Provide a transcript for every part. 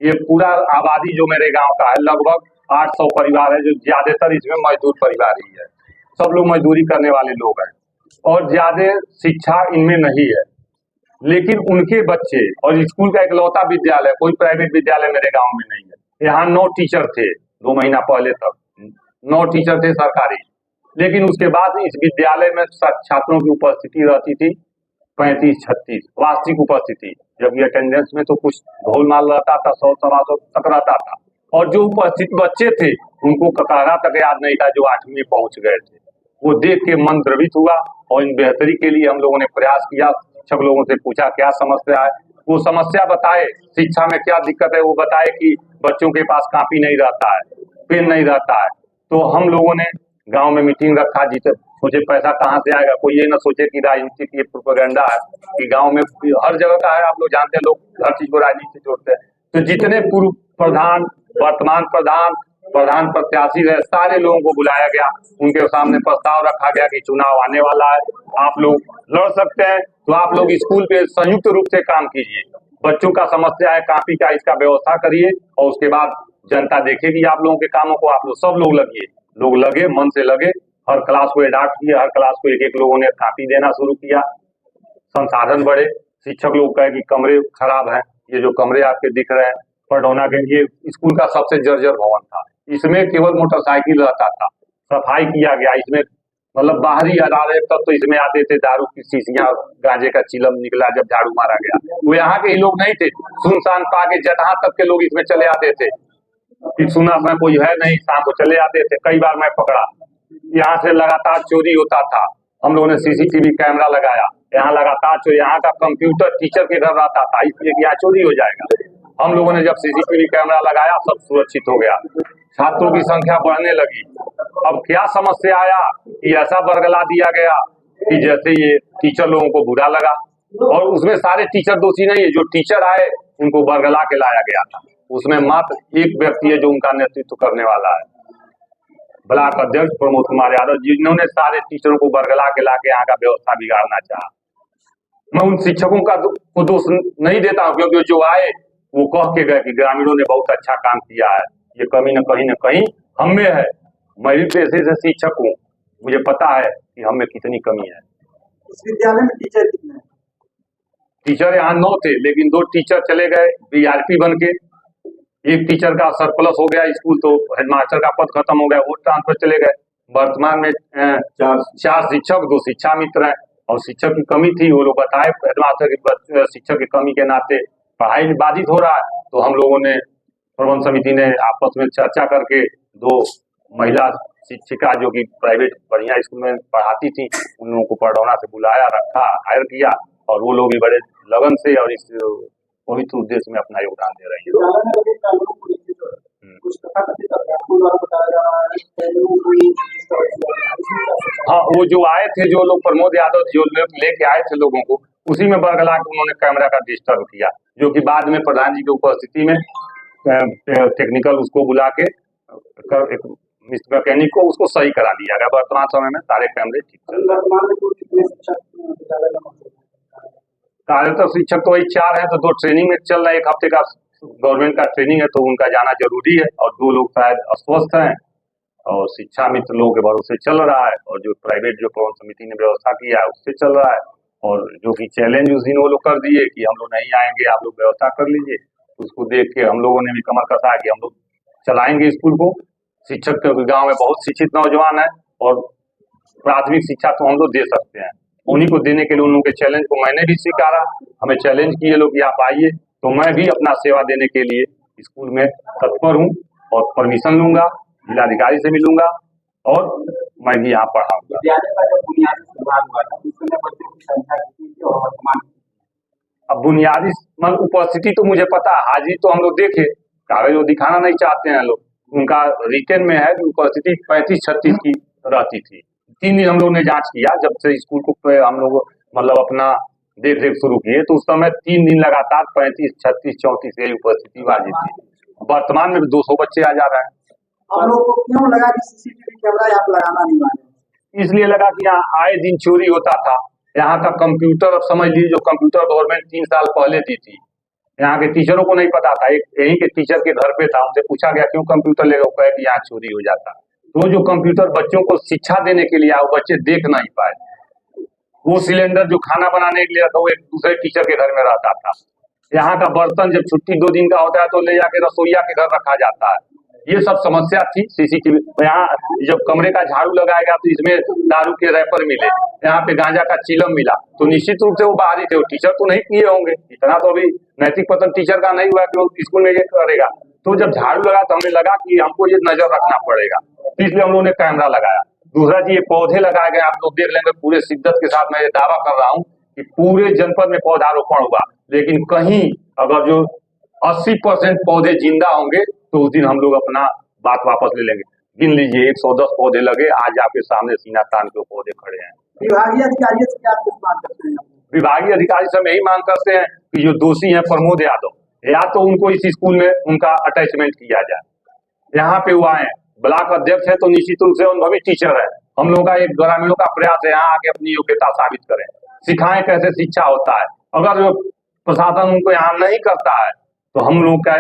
ये पूरा आबादी जो मेरे गांव का है लगभग 800 परिवार है, जो ज्यादातर इसमें मजदूर परिवार ही है। सब लोग मजदूरी करने वाले लोग हैं और ज्यादा शिक्षा इनमें नहीं है। लेकिन उनके बच्चे, और स्कूल का इकलौता विद्यालय, कोई प्राइवेट विद्यालय मेरे गांव में नहीं है। यहाँ 9 टीचर थे 2 महीना पहले तक, 9 टीचर थे सरकारी। लेकिन उसके बाद इस विद्यालय में छात्रों की उपस्थिति रहती थी 35-36 वास्तविक उपस्थिति, जबकि अटेंडेंस में तो कुछ घोलमाल रहता था, 100-125 तक रहता था। और जो उपस्थित बच्चे थे उनको ककारा तक याद नहीं था, जो 8वीं में पहुंच गए थे। वो देख के मन द्रवित हुआ और इन बेहतरी के लिए हम लोगों ने प्रयास किया। शिक्षक लोगों से पूछा क्या समस्या है, वो समस्या बताए, शिक्षा में क्या दिक्कत है वो बताए कि बच्चों के पास कॉपी नहीं रहता है, पेन नहीं रहता है। तो हम लोगों ने गांव में मीटिंग रखा, जिसे सोचे पैसा कहाँ से आएगा। कोई ये ना सोचे कि राजनीति की प्रोपेगेंडा है, कि गांव में हर जगह का है, आप लोग जानते हैं, लोग हर चीज को राजनीति से जोड़ते हैं। तो जितने पूर्व प्रधान, वर्तमान प्रधान, प्रधान प्रत्याशी है, सारे लोगों को बुलाया गया। उनके सामने प्रस्ताव रखा गया कि चुनाव आने वाला है, आप लोग लड़ सकते हैं, तो आप लोग स्कूल पे संयुक्त रूप से काम कीजिए। बच्चों का समस्या है कॉपी का, इसका व्यवस्था करिए और उसके बाद जनता देखेगी आप लोगों के कामों को। आप लोग सब लोग लगिए, लोग लगे, मन से लगे। हर क्लास को अडॉप्ट किया, हर क्लास को एक लोगों ने कॉपी देना शुरू किया। संसाधन बढ़े। शिक्षक लोग कहे कि कमरे खराब हैं, ये जो कमरे आपके दिख रहे हैं पढ़ौना के, ये स्कूल का सबसे जर्जर भवन था। इसमें केवल मोटरसाइकिल रहता था। सफाई किया गया, इसमें मतलब बाहरी अदालत तक तो इसमें आते थे, दारू की शीशियां, गांजे का चिलम निकला जब झाड़ू मारा गया। वो यहाँ के ही लोग नहीं थे, सुनसान पाके जहाँ तक के लोग इसमें चले आते थे। फिर सुना मैं कोई है नहीं, शाम को चले आते थे। कई बार मैं पकड़ा। यहाँ से लगातार चोरी होता था। हम लोगों ने सीसीटीवी कैमरा लगाया, यहाँ लगातार चोरी। यहाँ का कंप्यूटर टीचर के घर रहता था, इसलिए यहाँ चोरी हो जाएगा। हम लोगों ने जब सीसीटीवी कैमरा लगाया, सब सुरक्षित हो गया। छात्रों की संख्या बढ़ने लगी। अब क्या समस्या आया कि ऐसा बरगला दिया गया कि जैसे ये टीचर लोगों को बुरा लगा, और उसमें सारे टीचर दोषी नहीं है। जो टीचर आए उनको बरगला के लाया गया था। उसमें मात्र एक व्यक्ति है जो उनका नेतृत्व करने वाला है, ब्लॉक अध्यक्ष प्रमोद कुमार यादव, जिन्होंने सारे टीचरों को बरगला के लाके यहाँ का व्यवस्था बिगाड़ना चाहा। मैं उन शिक्षकों का को दोष नहीं देता हूँ, क्योंकि जो आए वो कह के गए कि ग्रामीणों ने बहुत अच्छा काम किया है, ये कमी न कहीं हम में है। मैं भी पेशे से शिक्षक हूँ, मुझे पता है कि हम में कितनी कमी है। इस विद्यालय में टीचर कितने हैं? टीचर यहाँ 9 थे, लेकिन 2 टीचर चले गए बीआरपी बन के। एक टीचर का सरप्लस हो गया स्कूल, तो हेडमास्टर का पद खत्म हो गया, वो ट्रांसफर चले गए। वर्तमान में 4 शिक्षक, 2 शिक्षा मित्र हैं। और शिक्षक की कमी थी, वो लोग बताए हेडमास्टर की शिक्षक की कमी के नाते पढ़ाई बाधित हो रहा है। तो हम लोगों ने, प्रबंध समिति ने आपस में चर्चा करके 2 महिला शिक्षिका जो कि प्राइवेट बढ़िया स्कूल में पढ़ाती थी, उन लोगों को पढ़ौना से बुलाया, रखा, हायर किया, और वो लोग भी बड़े लगन से और इस पवित्र उद्देश्य में अपना योगदान दे रहे हैं। हाँ, वो जो आए थे, जो लोग प्रमोद यादव जो लेके आए थे लोगों को, उसी में बरगला के उन्होंने कैमरा का डिस्टर्ब किया, जो कि बाद में प्रधान जी की उपस्थिति में टेक्निकल उसको बुला के एक मिस्टर मैकेनिक को उसको सही करा दिया गया। वर्तमान समय में सारे कैमरे ठीक चल रहे हैं। कार्यरत शिक्षक तो वही 4 हैं, तो 2 ट्रेनिंग में चल रहे हैं। 1 हफ्ते का गवर्नमेंट का ट्रेनिंग है, तो उनका जाना जरूरी है। और 2 लोग शायद अस्वस्थ हैं, और शिक्षा मित्र लोगों के भरोसे चल रहा है। और जो प्राइवेट जो प्रबंध समिति ने व्यवस्था किया है उससे चल रहा है। और जो कि चैलेंज उस दिन वो लोग कर दिए कि हम लोग नहीं आएंगे, आप लोग व्यवस्था कर लीजिए, उसको देख के हम लोगों ने भी कमर कसा कि हम लोग चलाएंगे स्कूल को। शिक्षक के गाँव में बहुत शिक्षित नौजवान है, और प्राथमिक शिक्षा तो हम लोग दे सकते हैं। उन्हीं को देने के लिए उन लोगों के चैलेंज को मैंने भी स्वीकारा। हमें चैलेंज किए लोग कि आप आइए, तो मैं भी अपना सेवा देने के लिए स्कूल में तत्पर हूँ, और परमिशन लूंगा, जिलाधिकारी से मिलूंगा, और मैं भी यहाँ पढ़ाऊंगा। अब बुनियादी उपस्थिति तो मुझे पता, हाजिरी तो हम लोग देखे, कागज वो दिखाना नहीं चाहते हैं लोग। उनका रिटर्न में है कि उपस्थिति 35-36 की रहती थी। 3 दिन हम लोग ने जांच किया, जब से स्कूल को हम लोग मतलब अपना देख रेख शुरू किए, तो उस समय 3 दिन लगातार 35, 36, 34 की उपस्थिति वाजिब थी। वर्तमान में 200 बच्चे आ जा रहे हैं। आप लोग को क्यों लगा कि सीसीटीवी कैमरा आप लगाना नहीं माने? इसलिए लगा कि यहाँ आए दिन चोरी होता था। यहाँ का कंप्यूटर, अब समझ लीजिए, जो कंप्यूटर गवर्नमेंट 3 साल पहले दी थी, यहाँ के टीचरों को नहीं पता था। एक यहीं के टीचर के घर पे था, उनसे पूछा गया क्यों कंप्यूटर लेगा, वो कहे कि यहाँ चोरी हो जाता। तो जो कंप्यूटर बच्चों को शिक्षा देने के लिए आया, वो बच्चे देख नहीं पाए। वो सिलेंडर जो खाना बनाने के लिए रखा, वो एक दूसरे टीचर के घर में रहता था। यहाँ का बर्तन जब छुट्टी 2 दिन का होता है तो ले जाके रसोईया के घर रखा जाता है। ये सब समस्या थी। सीसीटीवी यहाँ जब कमरे का झाड़ू लगाएगा तो इसमें दारू के रैपर मिले, यहाँ पे गांजा का चिलम मिला, तो निश्चित रूप से वो बाहरी थे, वो टीचर तो नहीं किए होंगे। इतना तो अभी नैतिक पतन टीचर का नहीं हुआ कि वो स्कूल में ये करेगा। तो जब झाड़ू लगा तो हमें लगा कि हमको ये नजर रखना पड़ेगा, इसलिए हम लोगों ने कैमरा लगाया। दूसरा जी, ये पौधे लगाए गए, आप लोग देख लेंगे पूरे शिद्दत के साथ। मैं ये दावा कर रहा हूँ कि पूरे जनपद में पौधारोपण हुआ, लेकिन कहीं अगर जो 80% पौधे जिंदा होंगे तो उस दिन हम लोग अपना बात वापस ले लेंगे। गिन लीजिए, 110 पौधे लगे, आज आपके सामने सीना तान के पौधे खड़े हैं। विभागीय अधिकारियों से क्या कुछ मांग करते हैं? विभागीय अधिकारी से हम यही मांग करते हैं कि जो दोषी हैं प्रमोद यादव, या तो उनको इस स्कूल में उनका अटैचमेंट किया जाए। यहाँ पे हुआ है, ब्लॉक अध्यक्ष है तो निश्चित रूप से अनुभवी टीचर है। हम लोगों का एक ग्रामीणों का प्रयास है यहाँ आके अपनी योग्यता साबित करें, सिखाएं कैसे शिक्षा होता है। अगर जो प्रशासन उनको यहाँ नहीं करता है तो हम लोग का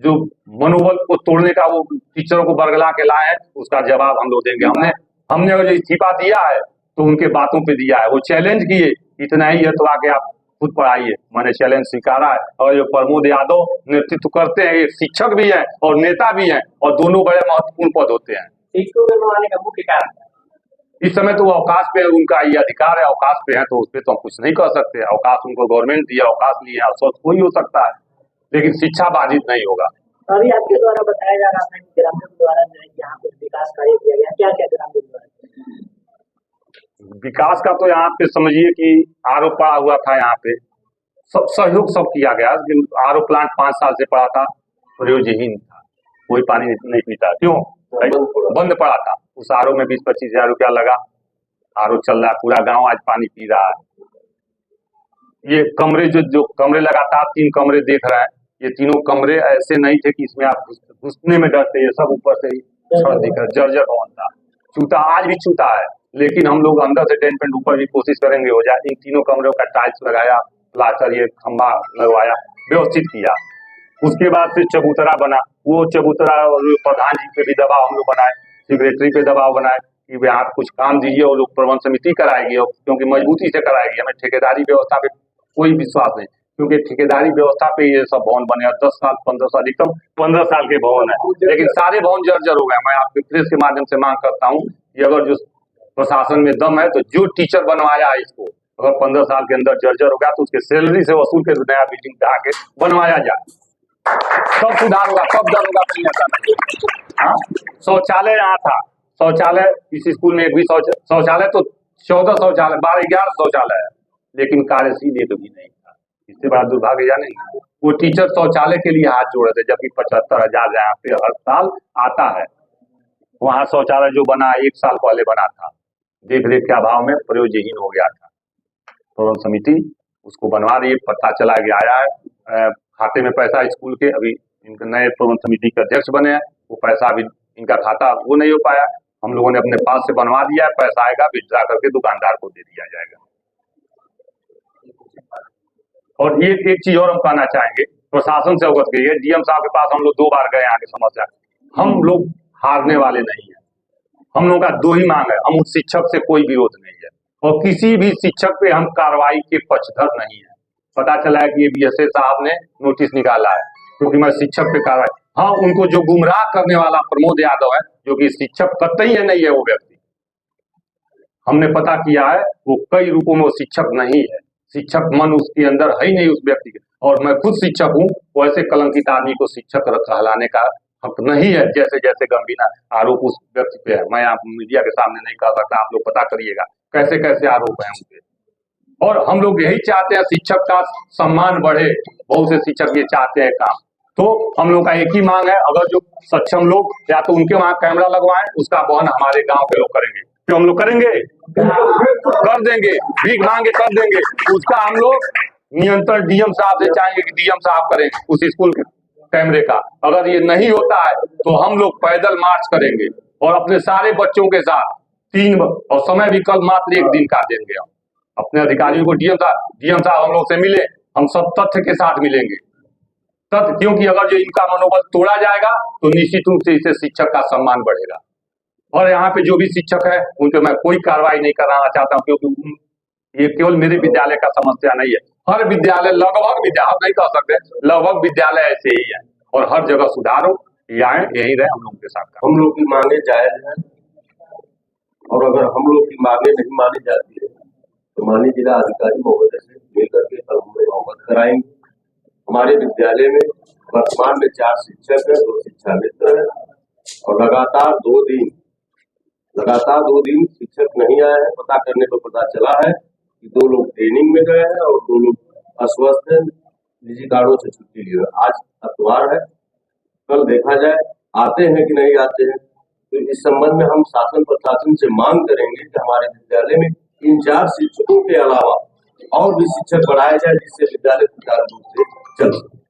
जो मनोबल को तोड़ने का वो टीचरों को बरगला के लाए हैं, उसका जवाब हम लोग देंगे। हमने जो इस्तीफा दिया है तो उनके बातों पे दिया है, वो चैलेंज किए, इतना ही है तो आके आप खुद पढ़ाइए। मैंने चैलेंज स्वीकारा है। और जो प्रमोद यादव नेतृत्व करते हैं, ये शिक्षक भी हैं और नेता भी हैं, और दोनों बड़े महत्वपूर्ण पद होते हैं। शिक्षकों के बनवाने का मुख्य कारण इस समय तो वो अवकाश पे है, उनका ये अधिकार है, अवकाश पे है, तो उस पर तो हम कुछ नहीं कर सकते। अवकाश उनको गवर्नमेंट दिया, अवकाश लिए, अस्वस्थ कोई हो सकता है, लेकिन शिक्षा बाधित नहीं होगा। अभी आपके द्वारा बताया जा रहा था कि ग्रामीणों द्वारा जो है यहाँ कुछ विकास कार्य किया गया, क्या क्या ग्रामीण द्वारा? विकास का तो यहाँ पे समझिए कि आरोप पड़ा हुआ था, यहाँ पे सब सहयोग सब किया गया। आरो प्लांट 5 साल से पड़ा था, प्रयोजनहीन था, कोई पानी नहीं पीता। क्यों? बंद पड़ा था। उस आरो में 20-25 हजार रुपया लगा, आरो चल रहा है, पूरा गांव आज पानी पी रहा है। ये कमरे जो कमरे लगातार 3 कमरे देख रहे हैं, ये तीनों कमरे ऐसे नहीं थे कि इसमें आप घुसने में डरते, ये सब ऊपर से ही छड़ दिख रहा, जर्जर भवन था, चूता आज भी चूता है, लेकिन हम लोग अंदर से 10 फीट ऊपर भी कोशिश करेंगे हो जाए। इन तीनों कमरों का टाइल्स लगाया, प्लास्टर, ये खंबा लगवाया, व्यवस्थित किया। उसके बाद फिर चबूतरा बना, वो चबूतरा प्रधान जी पे भी दबाव हम लोग बनाए, सेक्रेटरी पे दबाव बनाए कि यहाँ कुछ काम दीजिए, और लोग प्रबंध समिति कराएगी, क्योंकि मजबूती से कराएगी। हमें ठेकेदारी व्यवस्था पे कोई विश्वास नहीं, क्योंकि ठेकेदारी व्यवस्था पे ये सब भवन बने। 10 साल 15 साल, अधिकतम 15 साल के भवन है, लेकिन सारे भवन जर्जर हो गए। मैं आपके प्रेस के माध्यम से मांग करता हूँ कि अगर जो प्रशासन में दम है तो जो टीचर बनवाया है इसको, अगर 15 साल के अंदर जर्जर हो गया तो उसके सैलरी से वसूल के नया बिल्डिंग पे आके बनवाया जाए, सब सुधार होगा, सब दर होगा। हाँ, शौचालय यहाँ था, शौचालय इस स्कूल में एक भी शौचालय तो 14 शौचालय, 12-11 शौचालय है, लेकिन कार्यशील एक भी नहीं था। इससे बड़ा दुर्भाग्य जाने, वो टीचर शौचालय के लिए हाथ जोड़े थे, जबकि 75,000 यहाँ पे हर साल आता है। वहाँ शौचालय जो बना 1 साल पहले बना था, देख रेख के अभाव में प्रयोजनहीन हो गया था। प्रबंध समिति उसको बनवा रही है, पता चला कि आया है खाते में पैसा स्कूल के। अभी इनके नए प्रबंध समिति के अध्यक्ष बने हैं, वो पैसा अभी इनका खाता वो नहीं हो पाया। हम लोगों ने अपने पास से बनवा दिया है, पैसा आएगा विड्रा करके दुकानदार को दे दिया जाएगा। और एक चीज और हम कहना चाहेंगे, प्रशासन से अवगत करिए, डीएम साहब के पास हम लोग 2 बार गए आगे समस्या। हम लोग हारने वाले नहीं है, हम लोगों का 2 ही मांग है। हम उस शिक्षक से कोई विरोध नहीं है, और किसी भी शिक्षक पे हम कार्रवाई के पक्षधर नहीं है। पता चला है कि ये बीएसए साहब ने नोटिस निकाला है, क्योंकि मैं शिक्षक पे कार्रवाई। हाँ, उनको जो गुमराह करने वाला प्रमोद यादव है, जो कि शिक्षक कतई है नहीं है, वो व्यक्ति हमने पता किया है, वो कई रूपों में वो शिक्षक नहीं है। शिक्षक मन उसके अंदर है ही नहीं उस व्यक्ति के। और मैं खुद शिक्षक हूँ, वैसे कलंकित आदमी को शिक्षक कहलाने का हक नहीं है। जैसे जैसे गंभीर आरोप उस व्यक्ति पे है, मैं आप मीडिया के सामने नहीं कर सकता, आप लोग पता करिएगा कैसे कैसे आरोप हैं उनके। और हम लोग यही चाहते हैं शिक्षक का सम्मान बढ़े, बहुत से शिक्षक ये चाहते हैं काम। तो हम लोग का एक ही मांग है, अगर जो सक्षम लोग या तो उनके वहां कैमरा लगवाएं, उसका वहन हमारे गांव के लोग करेंगे। क्यों हम लोग करेंगे, कर देंगे, भीख मांगे कर देंगे। उसका हम लोग नियंत्रण डीएम साहब से चाहेंगे कि डीएम साहब करें उस स्कूल के कैमरे का। अगर ये नहीं होता है तो हम लोग पैदल मार्च करेंगे, और अपने सारे बच्चों के साथ 3 और समय भी कल मात्र 1 दिन का देंगे। हम अपने अधिकारियों को डीएम साहब हम लोग से मिले, हम सब तथ्य के साथ मिलेंगे। सत्य, क्योंकि अगर जो इनका मनोबल तोड़ा जाएगा तो निश्चित रूप से इससे शिक्षक का सम्मान बढ़ेगा। और यहाँ पे जो भी शिक्षक है उन पे मैं कोई कार्रवाई नहीं कराना चाहता हूँ, क्योंकि ये केवल मेरे विद्यालय का समस्या नहीं है, हर विद्यालय, लगभग विद्यालय नहीं कह सकते, लगभग विद्यालय ऐसे ही है और हर जगह सुधार हो, यही रहे हम लोगों के साथ। हम लोग की मांगे जायज है और अगर हम लोग की मांगे नहीं मानी जाती है तो माननीय जिला अधिकारी महोदय से मिलकर के कल हम लोग अवगत कराएंगे। हमारे विद्यालय में वर्तमान में 4 शिक्षक है, 2 शिक्षा मित्र है और लगातार 2 दिन शिक्षक नहीं आए हैं। पता करने पर पता चला है कि 2 लोग ट्रेनिंग में गए हैं और 2 लोग अस्वस्थ हैं, निजी कारणों से छुट्टी लिए। आज अतवार है, कल देखा जाए आते हैं कि नहीं आते हैं। तो इस संबंध में हम शासन प्रशासन से मांग करेंगे कि हमारे विद्यालय में इन 4 शिक्षकों के अलावा और भी शिक्षक बढ़ाए जाए, जिससे विद्यालय सुचारू रूप से चल सके।